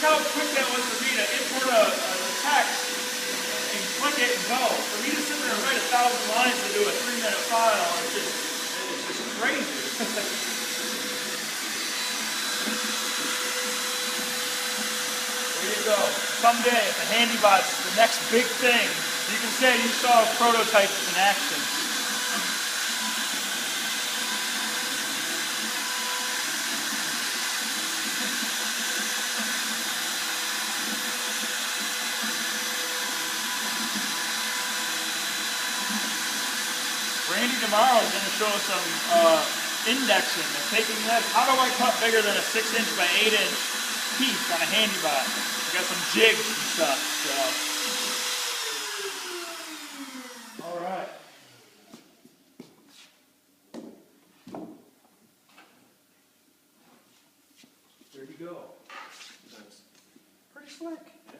look how quick that was for me to import a text and click it and go. For me to sit there and write 1,000 lines to do a 3-minute file, it's just crazy. There you go. Someday, if the Handybot's the next big thing, you can say you saw prototypes in action. Randy tomorrow is going to show us some indexing and taking that. How do I cut bigger than a 6-inch by 8-inch piece on a Handybot? We got some jigs and stuff. So, all right. There you go. Pretty slick. Yeah.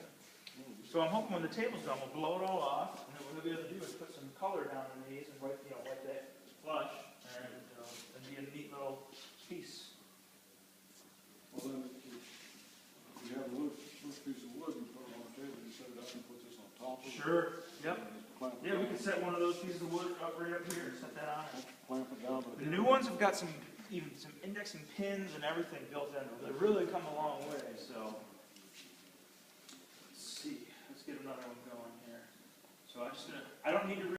So I'm hoping when the table's done, we'll blow it all off, and then what we'll be able to do is put some color down in these and wipe that flush, and be a neat little piece. Well, then, if you have a loose piece of wood, you put it on the table, you set it up and put this on top of it. Sure. Yep. Clamp it Yeah, we down. could set one of those pieces of wood up right up here and set that on it. Clamp it down. The new ones have got some indexing pins and everything built in. They've really come a long way. So let's see. Let's get another one going here. So I don't need to.